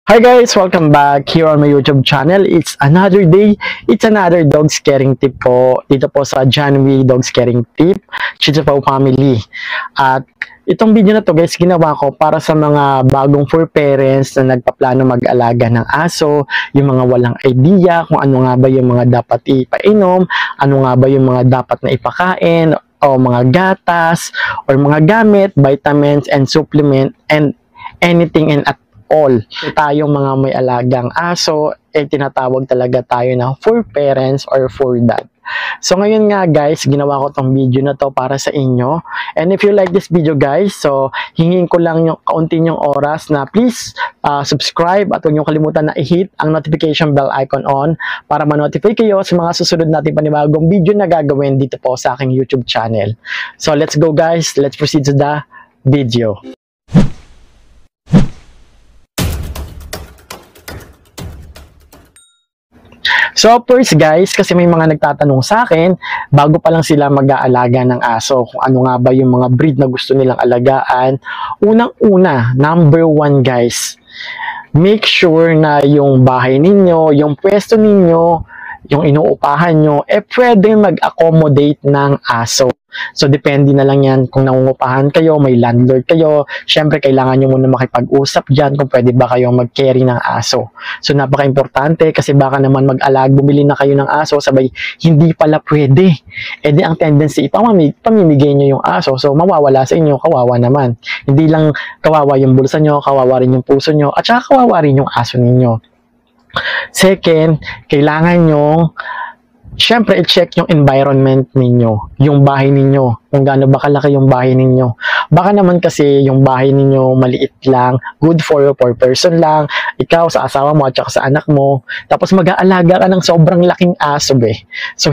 Hi guys! Welcome back here on my YouTube channel. It's another day. It's another dog scaring tip po. Dito po sa January Dog Scaring Tip, Shih Tzu Pau Family. At itong video na to guys, ginawa ko para sa mga bagong fur parents na nagpaplano mag-alaga ng aso, yung mga walang idea kung ano nga ba yung mga dapat ipainom, ano nga ba yung mga dapat na ipakain, o mga gatas, or mga gamit, vitamins, and supplement, and anything and at all. So, tayong mga may alagang aso, tinatawag talaga tayo na fur parents or fur dad. So ngayon nga guys, ginawa ko tong video na to para sa inyo. And if you like this video guys, so hingin ko lang yung kaunti yung oras na please subscribe at huwag niyo kalimutan na i-hit ang notification bell icon on para ma-notify kayo sa mga susunod nating panibagong video na gagawin dito po sa aking YouTube channel. So let's go guys, let's proceed to the video. So first guys, kasi may mga nagtatanong sa akin, bago pa lang sila mag-aalaga ng aso, kung ano nga ba yung mga breed na gusto nilang alagaan. Unang-una, number one guys, make sure na yung bahay ninyo, yung pwesto ninyo, yung inuupahan nyo, pwede mag-accommodate ng aso. So, depende na lang yan kung nangungupahan kayo, may landlord kayo. Syempre, kailangan nyo muna makipag-usap dyan kung pwede ba kayong mag-carry ng aso. So, napaka-importante kasi baka naman bumili na kayo ng aso, sabay, hindi pala pwede. Di ang tendency, pamimigay nyo yung aso. So, mawawala sa inyo, kawawa naman. Hindi lang kawawa yung bulsa nyo, kawawa rin yung puso nyo, at saka kawawa rin yung aso ninyo. Second, kailangan nyo syempre, i-check yung environment ninyo, yung bahay ninyo, kung gaano ba kalaki yung bahay ninyo. Baka naman kasi yung bahay ninyo maliit lang, good for 4 person lang, ikaw sa asawa mo at saka sa anak mo, tapos mag-aalaga ka ng sobrang laking aso So,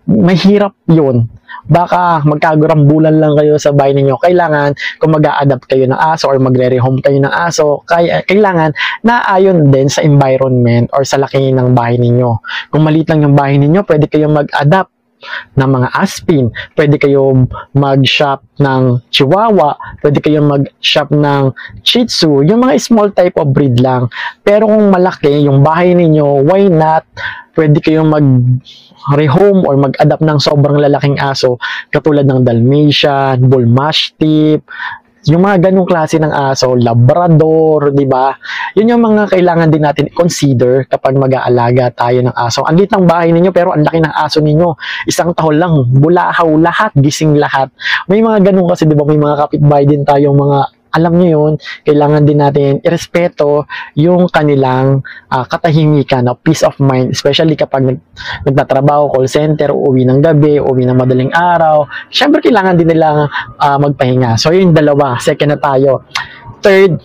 mahirap yun. Baka magkagurambulan lang kayo sa bahay ninyo. Kailangan, kung mag-a-adapt kayo ng aso or magre-rehome kayo ng aso, kailangan naayon din sa environment or sa laki ng bahay ninyo. Kung maliit lang yung bahay ninyo, pwede kayong mag-adapt ng mga aspin, pwede kayong mag-shop ng chihuahua, pwede kayong mag-shop ng shih tzu, yung mga small type of breed lang. Pero kung malaki yung bahay ninyo, why not? Pwede kayong mag-rehome or mag-adapt ng sobrang lalaking aso katulad ng Dalmatian, Bull Mastiff, yung mga ganong klase ng aso, Labrador, di ba? Yun yung mga kailangan din natin consider kapag mag-aalaga tayo ng aso. Ang liit ng bahay ninyo pero ang laki ng aso ninyo. Isang tahol lang, bulahaw lahat, gising lahat. May mga ganun kasi, di ba? May mga kapitbahay din tayong mga alam nyo yun, kailangan din natin irespeto yung kanilang katahimikan o peace of mind, especially kapag nagtatrabaho, call center, uuwi ng gabi, uuwi ng madaling araw. Siyempre, kailangan din nila magpahinga. So, yun dalawa. Second na tayo. Third,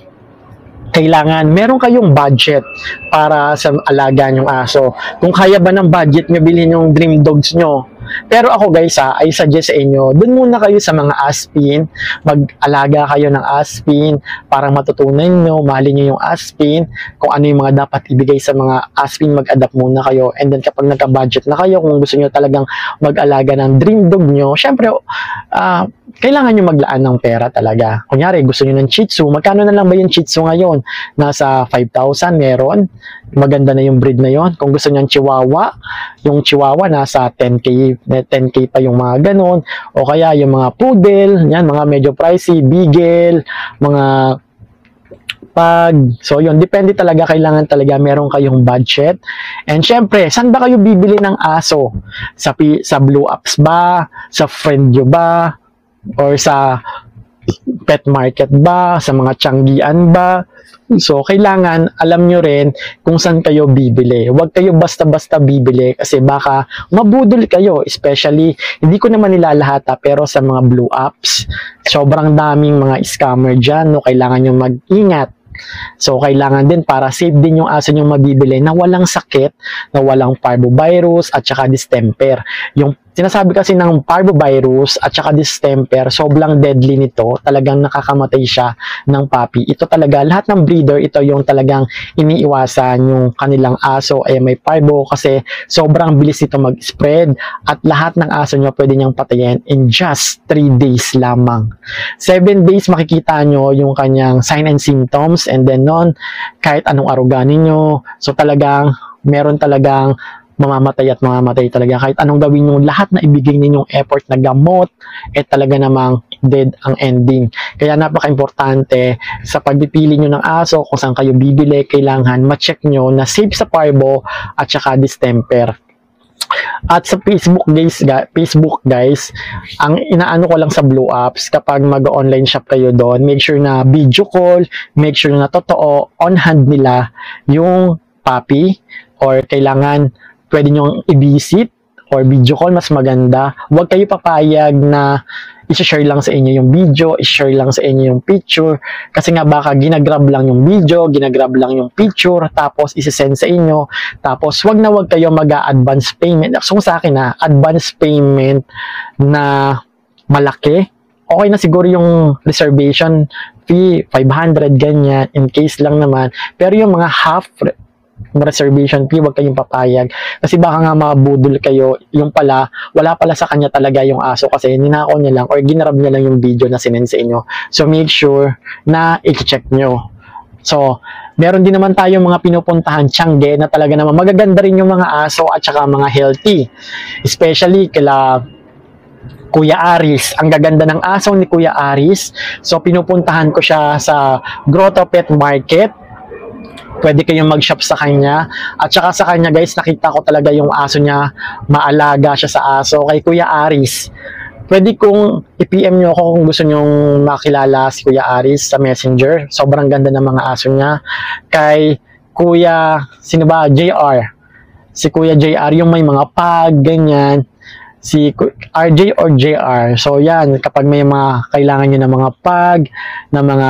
kailangan meron kayong budget para sa alaga yung aso. Kung kaya ba ng budget nyo, bilhin yung dream dogs nyo. Pero ako guys I suggest sa inyo, dun muna kayo sa mga aspin, mag-alaga kayo ng aspin, para matutunan nyo, mahalin nyo yung aspin, kung ano yung mga dapat ibigay sa mga aspin, mag-adapt muna kayo. And then kapag nagka-budget na kayo, kung gusto nyo talagang mag-alaga ng dream dog nyo, syempre, kailangan nyo maglaan ng pera talaga. Kunyari, gusto nyo ng shih tzu, magkano na lang ba yung shih tzu ngayon? Nasa 5,000 meron. Maganda na yung breed na yon. Kung gusto nyo ng chihuahua, yung chihuahua nasa 10K pa yung mga ganon. O kaya yung mga poodle, yan, mga medyo pricey, beagle, mga pag. So yun, depende talaga, kailangan talaga meron kayong budget. And syempre, saan ba kayo bibili ng aso? Sa Blue Apps ba? Sa Friendio ba? Or sa pet market ba? Sa mga Tianggian ba? So, kailangan alam nyo rin kung saan kayo bibili. Huwag kayo basta-basta bibili kasi baka mabudol kayo. Especially, hindi ko naman nilalahat pero sa mga Blue Apps, sobrang daming mga scammer dyan. No? Kailangan nyo mag-ingat. So, kailangan din para safe din yung aso nyo mabibili na walang sakit, na walang parvovirus at saka distemper. Yung Sinasabi kasi ng parvovirus at saka distemper, sobrang deadly nito. Talagang nakakamatay siya ng puppy. Ito talaga, lahat ng breeder, ito yung talagang iniiwasan yung kanilang aso ay may parvo kasi sobrang bilis nito mag-spread at lahat ng aso nyo pwede niyang patayin in just 3 days lamang. 7 days makikita nyo yung kanyang sign and symptoms and then nun, kahit anong aruganin nyo. So talagang, meron talagang mamamatay at mamamatay talaga. Kahit anong gawin nyo, lahat na ibigay ninyong effort na gamot, talaga namang dead ang ending. Kaya napaka-importante sa pagpipili nyo ng aso, kung saan kayo bibili, kailangan ma-check nyo na safe sa parvo at saka distemper. At sa Facebook guys, ang inaano ko lang sa Blue Apps, kapag mag-online shop kayo doon, make sure na video call, make sure na totoo, on hand nila yung puppy, or kailangan pwede nyo i-visit or video call, mas maganda. Huwag kayo papayag na i-share lang sa inyo yung video, i-share lang sa inyo yung picture, kasi nga baka ginagrab lang yung video, ginagrab lang yung picture, tapos isi-send sa inyo, tapos wag kayo mag-advance payment. So sa akin na, advance payment na malaki, okay na siguro yung reservation fee, 500, ganyan, in case lang naman. Pero yung mga half reservation fee, wag kayong papayag. Kasi baka nga mabudol kayo, yung pala, wala pala sa kanya talaga yung aso kasi ninakaw niya lang or ginarab niya lang yung video na sinend sa inyo. So make sure na i-check nyo. So, meron din naman tayong mga pinupuntahan Tiangge na talaga naman magaganda rin yung mga aso at saka mga healthy. Especially kila Kuya Aris. Ang gaganda ng aso ni Kuya Aris. So, pinupuntahan ko siya sa Grotto Pet Market. Pwede kayong mag-shop sa kanya. At saka sa kanya guys, nakita ko talaga yung aso niya. Maalaga siya sa aso. Kay Kuya Aris, pwede kong i-PM nyo ako kung gusto nyong makilala si Kuya Aris sa Messenger. Sobrang ganda ng mga aso niya. Kay Kuya, sino ba? JR. Si Kuya JR, yung may mga pag, ganyan. Si RJ or JR. So yan, kapag may mga kailangan nyo ng mga pag, na mga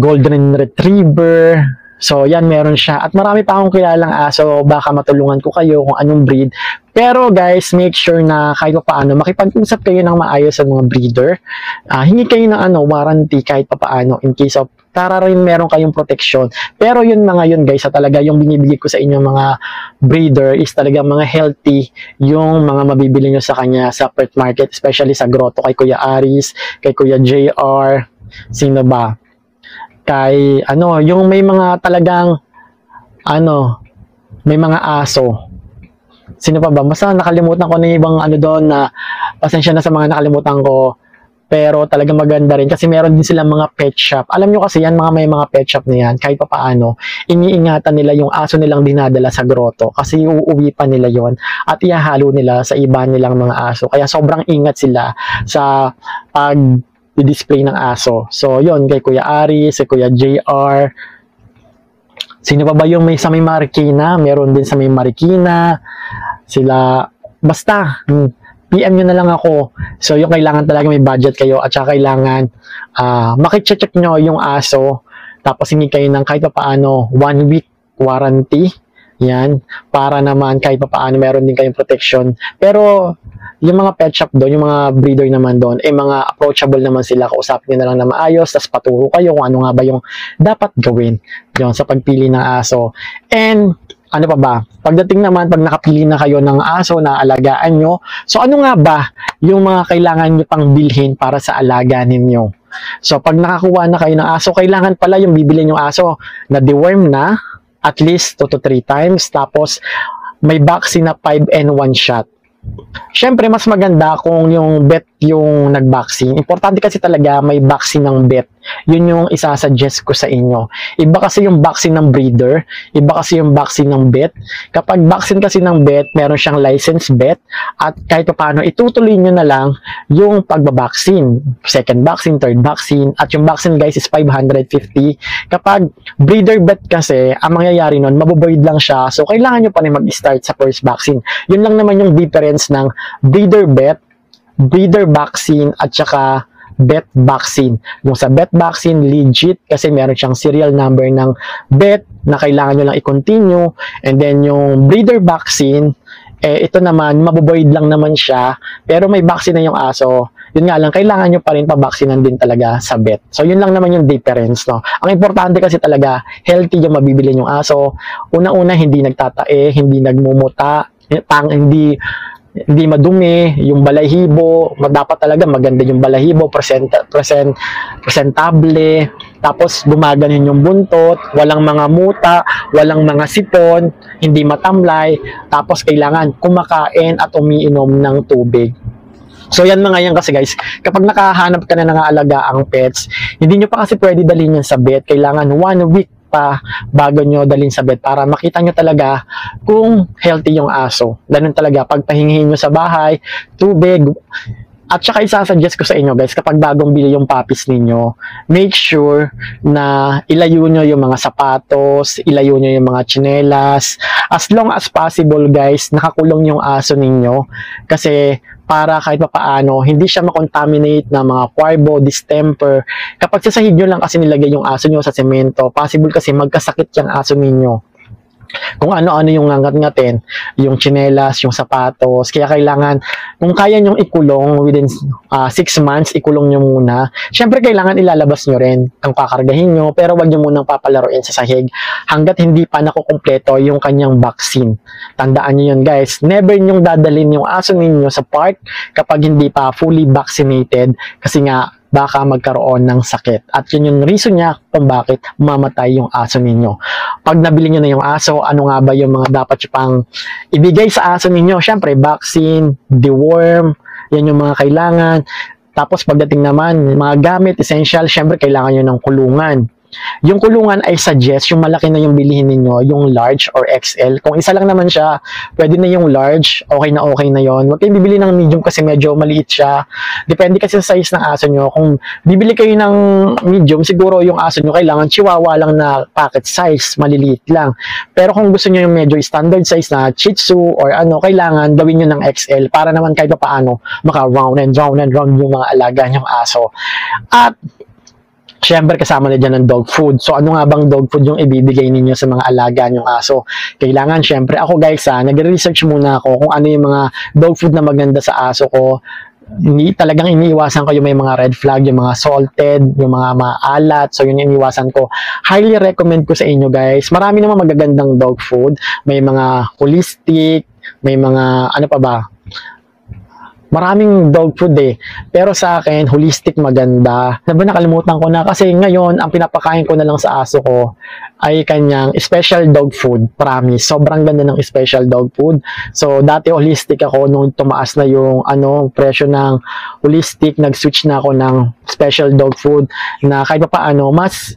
golden retriever, so yan, meron siya. At marami pa akong kilalang aso, baka matulungan ko kayo kung anong breed. Pero guys, make sure na kahit paano makipag-usap kayo ng maayos sa mga breeder. Hingi kayo ng warranty kahit paano in case of para rin meron kayong protection. Pero yun mga yun guys, talaga yung binibigay ko sa inyo mga breeder is talaga mga healthy yung mga mabibili nyo sa kanya sa pet market, especially sa Grotto, kay Kuya Aris, kay Kuya JR, sino ba? Kay yung may mga talagang may mga aso. Sino pa ba? Basta nakalimutan ko na yung ibang doon, na pasensya na sa mga nakalimutan ko. Pero talaga maganda rin kasi meron din silang mga pet shop. Alam nyo kasi yan, may mga pet shop na yan, kahit pa paano, iniingatan nila yung aso nilang dinadala sa grotto kasi uuwi pa nila yon at ihahalo nila sa iba nilang mga aso. Kaya sobrang ingat sila sa pag-display ng aso. So, yon kay Kuya Ari, si Kuya JR. Sino pa ba yung sa may Marikina? Meron din sa may Marikina. Sila, basta, PM nyo na lang ako. So, yung kailangan talaga may budget kayo at saka kailangan makicheck nyo yung aso. Tapos, hindi kayo ng kahit pa paano 1 week warranty. Yan. Para naman kahit pa paano meron din kayong protection. Pero, yung mga pet shop doon, yung mga breeder naman doon, mga approachable naman sila. Kausapin nyo na lang na maayos, tapos paturo kayo kung ano nga ba yung dapat gawin yun, sa pagpili ng aso. And, ano pa ba? Pagdating naman, pag nakapili na kayo ng aso na alagaan nyo, so ano nga ba yung mga kailangan nyo pang bilhin para sa alaga ninyo? So, pag nakakuha na kayo ng aso, kailangan pala yung bibili yung aso na deworm na, at least 2 to 3 times, tapos may vaccine na 5 and 1 shot. Siyempre, mas maganda kung yung vet yung nag-vaccine. Importante kasi talaga may vaccine ng vet. Yun yung isasuggest ko sa inyo. Iba kasi yung vaccine ng breeder, iba kasi yung vaccine ng vet. Kapag vaccine kasi ng vet, meron siyang licensed vet at kahit paano itutuloy nyo na lang yung pagbabaksin. Second vaccine, third vaccine, at yung vaccine guys is 550. Kapag breeder vet kasi, ang mangyayari nun, maboboid lang siya. So, kailangan nyo pa rin mag-start sa first vaccine. Yun lang naman yung difference ng breeder vet, breeder vaccine, at saka vet vaccine. Yung sa vet vaccine, legit kasi meron siyang serial number ng vet na kailangan nyo lang i-continue. And then yung breeder vaccine Ito naman, mabuboid lang naman siya, pero may vaccine na yung aso. Yun nga lang, kailangan nyo pa rin pabaksinan din talaga sa vet. So, yun lang naman yung difference, no? Ang importante kasi talaga, healthy yung mabibili yung aso. Una-una, hindi nagtatae, hindi nagmumuta, hindi madumi, yung balahibo, dapat talaga maganda yung balahibo, presentable, tapos gumaganon yung buntot, walang mga muta, walang mga sipon, hindi matamlay, tapos kailangan kumakain at umiinom ng tubig. So yan mga yan kasi guys, kapag nakahanap ka na ng alaga ang pets, hindi nyo pa kasi pwede dalhin yan sa vet, kailangan 1 week pa bago nyo dalhin sa vet para makita nyo talaga kung healthy yung aso. Ganun talaga, pagpahingihin nyo sa bahay, tubig, at saka isasuggest ko sa inyo guys, kapag bagong bili yung puppies ninyo, make sure na ilayo nyo yung mga sapatos, ilayo nyo yung mga tsinelas, as long as possible guys, nakakulong yung aso ninyo, kasi para kahit pa paano, hindi siya makontaminate ng mga parvo, distemper. Kapag sa sahig nyo lang kasi nilagay yung aso nyo sa semento, possible kasi magkasakit yung aso ninyo. Kung ano-ano yung ngangat-ngatin, yung tsinelas, yung sapatos. Kaya kailangan, kung kaya nyong ikulong within 6 months, ikulong nyo muna. Siyempre, kailangan ilalabas nyo rin ang kakargahin nyo, pero wag nyo munang papalaruin sa sahig hanggat hindi pa nakukumpleto yung kanyang vaccine. Tandaan nyo yun guys, never nyong dadalhin yung aso ninyo sa park kapag hindi pa fully vaccinated kasi nga, baka magkaroon ng sakit. At yun yung reason niya kung bakit mamatay yung aso ninyo. Pag nabili nyo na yung aso, ano nga ba yung mga dapat nyo pang ibigay sa aso ninyo? Siyempre, vaccine, deworm, yan yung mga kailangan. Tapos pagdating naman, mga gamit, essential, siyempre kailangan nyo ng kulungan. Yung kulungan ay suggest, yung malaki na yung bilihin ninyo, yung large or XL. Kung isa lang naman siya, pwede na yung large, okay na yon. Huwag kayong bibili ng medium kasi medyo maliit siya. Depende kasi sa size ng aso nyo. Kung bibili kayo ng medium, siguro yung aso nyo kailangan chihuahua lang na packet size, maliliit lang. Pero kung gusto nyo yung medyo standard size na Shih Tzu or ano, kailangan gawin nyo ng XL para naman kahit pa paano maka-round and round and round yung mga alaga nyong aso. At siyempre, kasama na dyan ng dog food. So, ano nga bang dog food yung ibibigay ninyo sa mga alaga nyong aso? Kailangan, siyempre, ako guys nagre-research muna ako kung ano yung mga dog food na maganda sa aso ko. Talagang iniiwasan ko yung may mga red flag, yung mga salted, yung mga maalat. So, yun yung iniiwasan ko. Highly recommend ko sa inyo guys. Marami naman magagandang dog food. May mga holistic, may mga, ano pa ba? Maraming dog food pero sa akin, holistic maganda. Nakalimutan ko na kasi ngayon, ang pinapakain ko na lang sa aso ko ay kanyang special dog food. Promise. Sobrang ganda ng special dog food. So, dati holistic ako nung tumaas na yung presyo ng holistic. Nag-switch na ako ng special dog food na kahit pa paano, mas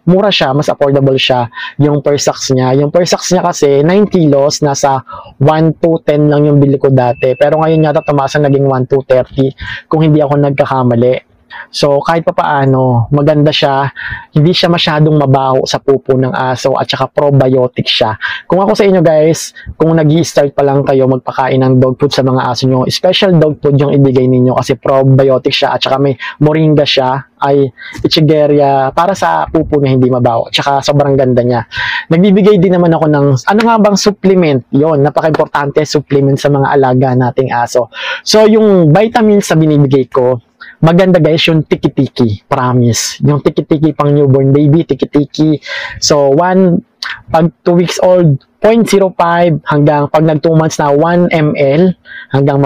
mura siya, mas affordable siya yung per sax niya. Yung per sax niya kasi 9 kilos, nasa 1 to 10 lang yung bili ko dati. Pero ngayon yata tumaas na naging 1 to 30 kung hindi ako nagkakamali. So, kahit pa paano, maganda siya. Hindi siya masyadong mabaho sa pupo ng aso at saka probiotic siya. Kung ako sa inyo guys, kung nag-i-start pa lang kayo magpakain ng dog food sa mga aso nyo, special dog food yung ibigay ninyo kasi probiotic siya at saka may moringa siya, ay Echegeria para sa pupo na hindi mabaho. At saka sobrang ganda niya. Nagbibigay din naman ako ng, ano nga bang supplement? Yon, napaka-importante supplement sa mga alaga nating aso. So, yung vitamins na binibigay ko, maganda guys yung tiki-tiki, promise. Yung tiki-tiki pang newborn baby, tiki-tiki. So, pag 2 weeks old, 0.05 hanggang pag nag 2 months na 1 ml hanggang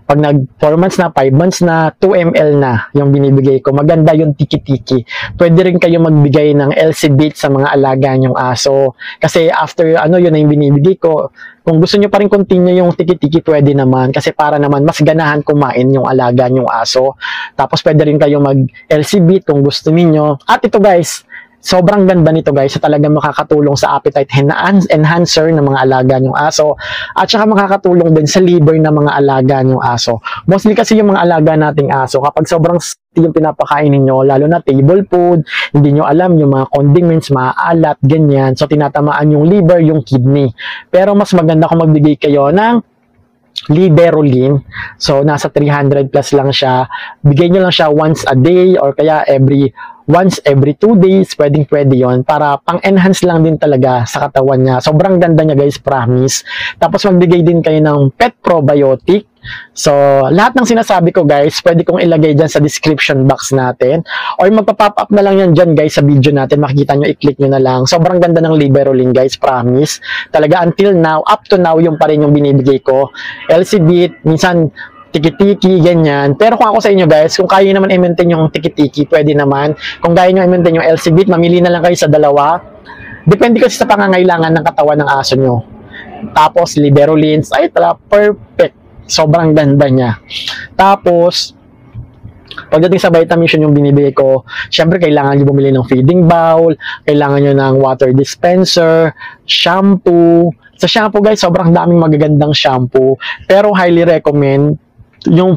pag nag 4 months na 5 months na 2 ml na yung binibigay ko. Maganda yung tiki-tiki. Pwede rin kayo magbigay ng LC Bit sa mga alaga nyong aso. Kasi after yun na yung binibigay ko. Kung gusto nyo pa rin continue yung tiki-tiki, pwede naman. Kasi para naman mas ganahan kumain yung alaga nyong aso. Tapos pwede rin kayo mag LC Bit kung gusto niyo. At ito guys, sobrang ganda nito guys, so talagang makakatulong sa appetite enhancer ng mga alaga nyong aso at saka makakatulong din sa liver ng mga alaga nyong aso. Mostly kasi yung mga alaga nating aso, kapag sobrang yung pinapakain ninyo, lalo na table food, hindi nyo alam yung mga condiments, maalat, ganyan. So tinatamaan yung liver, yung kidney. Pero mas maganda kung magbigay kayo ng Liberolin. So nasa 300 plus lang siya. Bigay nyo lang siya once a day or kaya every once every 2 days, pwede yon para pang-enhance lang din talaga sa katawan niya. Sobrang ganda niya guys, promise. Tapos magbigay din kayo ng pet probiotic. So, lahat ng sinasabi ko guys, pwede kong ilagay dyan sa description box natin. Or magpa-pop up na lang yan dyan guys sa video natin. Makikita nyo, i-click nyo na lang. Sobrang ganda ng Liberolin guys, promise. Talaga until now, up to now, yung pa rin yung binibigay ko. LC-Bit, minsan tiki-tiki, ganyan. Pero kung ako sa inyo guys, kung kaya nyo naman i-maintain yung tiki-tiki, pwede naman. Kung kaya nyo i-maintain yung LC-Bit, mamili na lang kayo sa dalawa. Depende kasi sa pangangailangan ng katawan ng aso nyo. Tapos, Liberolins, ay tala, perfect. Sobrang ganda niya. Tapos, pagdating sa vitamins yung binibigay ko, syempre kailangan nyo bumili ng feeding bowl, kailangan nyo ng water dispenser, shampoo. Sa shampoo guys, sobrang daming magagandang shampoo. Pero highly recommend yung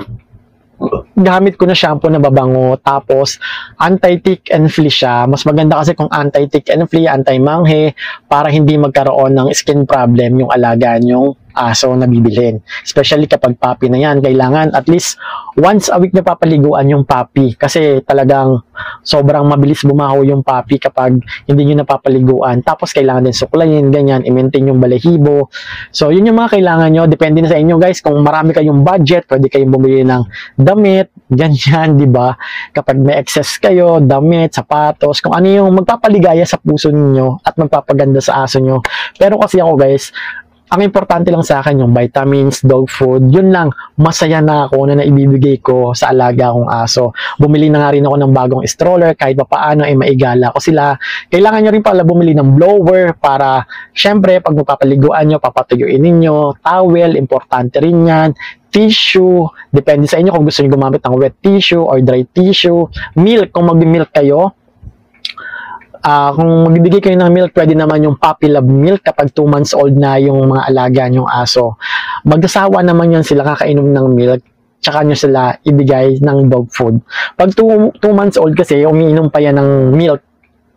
gamit ko na shampoo na babango, tapos anti-tick and flea siya. Mas maganda kasi kung anti-tick and flea, anti-manghe, para hindi magkaroon ng skin problem yung alaga nyong aso na bibilhin. Especially kapag puppy na yan, kailangan at least once a week na papaliguan yung puppy. Kasi talagang sobrang mabilis bumaho yung puppy kapag hindi nyo napapaliguan. Tapos kailangan din suklayin, ganyan, i-maintain yung balahibo. So yun yung mga kailangan nyo. Depende na sa inyo guys. Kung marami kayong budget, pwede kayong bumili ng damit, ganyan, di ba? Kapag may excess kayo, damit, sapatos, kung ano yung magpapaligaya sa puso niyo at magpapaganda sa aso nyo. Pero kasi ako guys, ang importante lang sa akin yung vitamins, dog food, yun lang, masaya na ako na naibibigay ko sa alaga kong aso. Bumili na nga rin ako ng bagong stroller, kahit pa paano ay maigala ko sila. Kailangan nyo rin pala bumili ng blower para, syempre, pag magpapaliguan nyo, papatuyuin ninyo, towel, importante rin yan, tissue, depende sa inyo kung gusto nyo gumamit ng wet tissue or dry tissue, milk, kung mag-milk kayo, kung magbibigay kayo ng milk, pwede naman yung puppy love milk kapag 2 months old na yung mga alaga nyong aso. Magsasawa naman yan sila kakainom ng milk, tsaka nyo sila ibigay ng dog food. Pag 2 months old kasi, umiinom pa yan ng milk,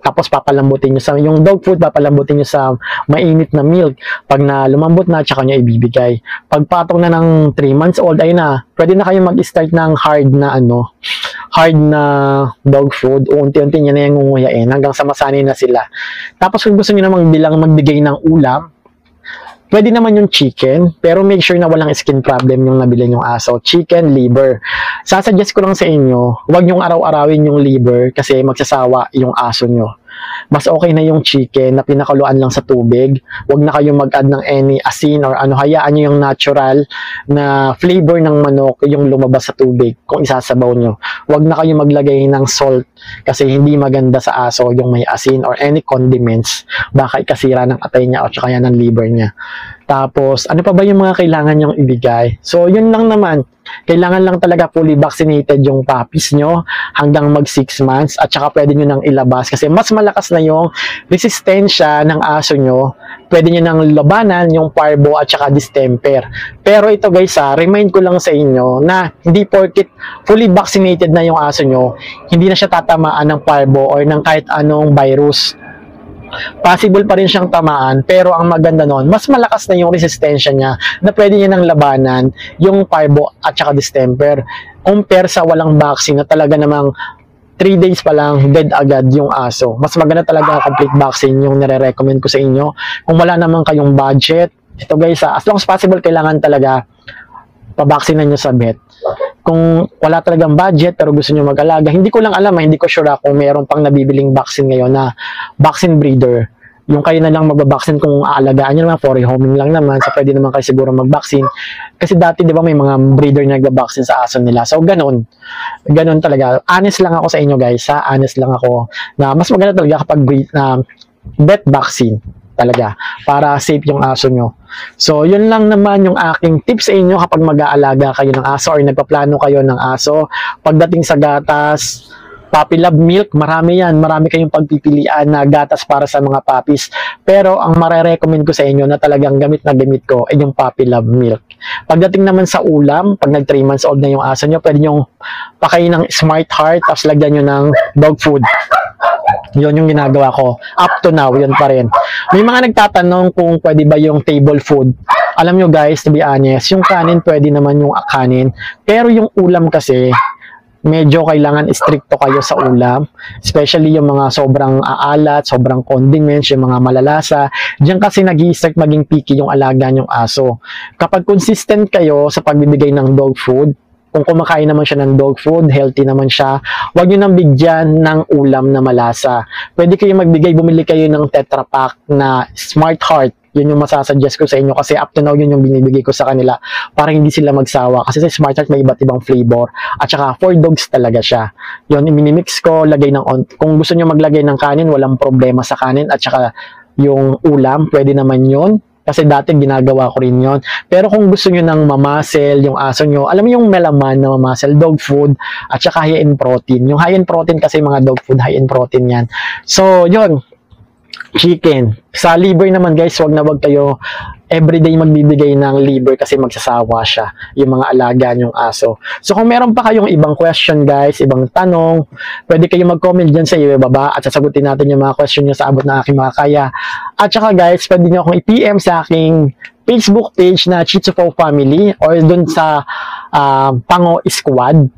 tapos papalambutin nyo sa, yung dog food, papalambutin nyo sa mainit na milk. Pag na lumambot na, tsaka nyo ibibigay. Pag patong na ng 3 months old, ay na, pwede na kayo mag-start ng hard na dog food. Unti-unti nyo na yung ngunguyain hanggang sa masanay na sila. Tapos kung gusto nyo namang magbigay ng ulam, pwede naman yung chicken, pero make sure na walang skin problem yung nabili yung aso. Chicken, liver. Sasuggest ko lang sa inyo, huwag yung araw-arawin yung liver kasi magsasawa yung aso nyo. Mas okay na yung chicken na pinakuluan lang sa tubig. Huwag na kayong mag-add ng any asin or ano. Hayaan nyo yung natural na flavor ng manok yung lumabas sa tubig kung isasabaw nyo. Huwag na kayong maglagay ng salt kasi hindi maganda sa aso yung may asin or any condiments. Baka ikasira ng atay niya o tsaka yan ng liver niya. Tapos, ano pa ba yung mga kailangan nyong ibigay? So, yun lang naman. Kailangan lang talaga fully vaccinated yung puppies nyo hanggang mag 6 months at saka pwede nyo nang ilabas kasi mas malakas na yung resistensya ng aso nyo. Pwede nyo nang labanan yung parvo at saka distemper. Pero ito guys remind ko lang sa inyo na hindi porket fully vaccinated na yung aso nyo, hindi na siya tatamaan ng parvo or ng kahit anong virus. Possible pa rin siyang tamaan, pero ang maganda nun, mas malakas na yung resistensya niya na pwede niya nang labanan yung parvo at saka distemper compare sa walang vaccine na talaga namang 3 days pa lang dead agad yung aso. Mas maganda talaga complete vaccine yung nire-recommend ko sa inyo. Kung wala naman kayong budget, ito guys as long as possible kailangan talaga pabaksinan nyo sa vet. Kung wala talagang budget pero gusto nyo mag-alaga, hindi ko lang alam, hindi ko sure kung mayroon pang nabibiling vaccine ngayon na vaccine breeder. Yung kayo na lang magbabaksin kung aalagaan nyo naman, for rehoming lang naman, so pwede naman kayo siguro mag-vaccine. Kasi dati, di ba, may mga breeder na nagbabaksin sa aso nila. So, ganun talaga. Honest lang ako sa inyo guys, honest lang ako na mas maganda talaga kapag vet vaccine talaga para safe yung aso nyo. So, yun lang naman yung aking tips sa inyo kapag mag-aalaga kayo ng aso or nagpaplano kayo ng aso. Pagdating sa gatas, puppy love milk, marami yan. Marami kayong pagpipilian na gatas para sa mga puppies. Pero ang marerecommend ko sa inyo na talagang gamit na gamit ko ay yung puppy love milk. Pagdating naman sa ulam, pag nag 3 months old na yung aso nyo, pwede nyo pakain ng Smart Heart tapos lagyan nyo ng dog food. Yun yung ginagawa ko. Up to now, yun pa rin. May mga nagtatanong kung pwede ba yung table food. Alam nyo guys, to be honest, yung kanin pwede naman yung kanin. Pero yung ulam kasi, medyo kailangan stricto kayo sa ulam, especially yung mga sobrang aalat, sobrang condiments, yung mga malalasa. Diyan kasi nag-i-start maging picky yung alaga nyong aso. Kapag consistent kayo sa pagbibigay ng dog food, kung kumakain naman siya ng dog food, healthy naman siya, huwag nyo nang bigyan ng ulam na malasa. Pwede kayo magbigay, bumili kayo ng Tetra Pak na Smart Heart. Yun yung masasuggest ko sa inyo kasi up to now yun yung binibigay ko sa kanila para hindi sila magsawa. Kasi sa Smart Heart may iba't ibang flavor. At saka for dogs talaga siya. Yun, minimix ko, lagay ng kung gusto nyo maglagay ng kanin, walang problema sa kanin. At saka yung ulam, pwede naman yun. Kasi dati ginagawa ko rin yon. Pero kung gusto nyo ng mamasel, yung aso nyo, alam mo yung melaman na mamasel, dog food, at saka high in protein. Yung high in protein kasi mga dog food, high in protein yan. So, yun. Chicken. Sa liver naman guys, wag na wag kayo everyday magbibigay ng liver kasi magsasawa siya yung mga alaga nyong aso. So kung meron pa kayong ibang question guys, ibang tanong, pwede kayo mag-comment dyan sa ibaba at sasagutin natin yung mga question nyo sa abot ng aking makakaya. At saka guys, pwede nyo akong i-PM sa aking Facebook page na Shih Tzu Paw Family or dun sa Pango Squad.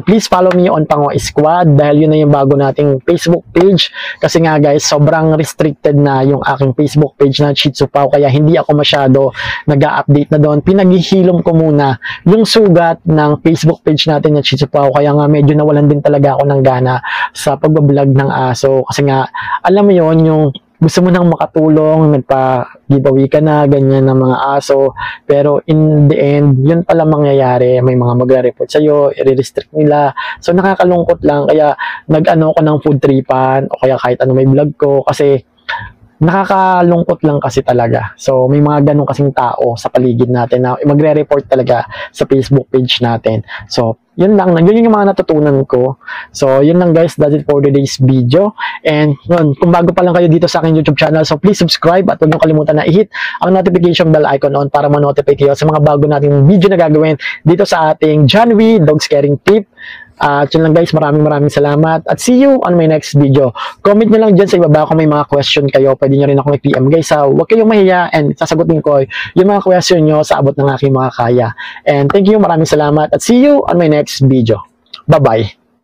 Please follow me on Pango Squad dahil yun na yung bago nating Facebook page. Kasi nga guys, sobrang restricted na yung aking Facebook page na Shih Tzu Paw kaya hindi ako masyado nag-a-update na doon. Pinaghihilom ko muna yung sugat ng Facebook page natin na Shih Tzu Paw kaya nga medyo nawalan din talaga ako ng gana sa pag-vlog ng aso. Kasi nga, alam mo yon yung gusto mo nang makatulong, nagpa-giveaway ka na, ganyan ng mga aso. Pero in the end, yun pala mangyayari. May mga magre-report sa'yo, i-restrict nila. So nakakalungkot lang. Kaya nag-ano ko ng food tripan o kaya kahit ano may vlog ko. Kasi nakakalungkot lang kasi talaga. So may mga ganun kasing tao sa paligid natin na magre-report talaga sa Facebook page natin. So yun lang, yun yung mga natutunan ko. So, yun lang guys, that's it for today's video. And yun, kung bago pa lang kayo dito sa aking YouTube channel, so please subscribe at huwag nyo kalimutan na i-hit ang notification bell icon on para ma-notify kayo sa mga bago nating video na gagawin dito sa ating John Wee Dog Scaring Tip. At yun lang guys, maraming salamat at see you on my next video. Comment nyo lang dyan sa ibaba kung may mga question kayo, pwede nyo rin akong i-PM guys. Huwag kayong mahiya and sasagutin ko yung mga question nyo sa abot ng aking mga kaya. And thank you, maraming salamat at see you on my next video. Bye bye.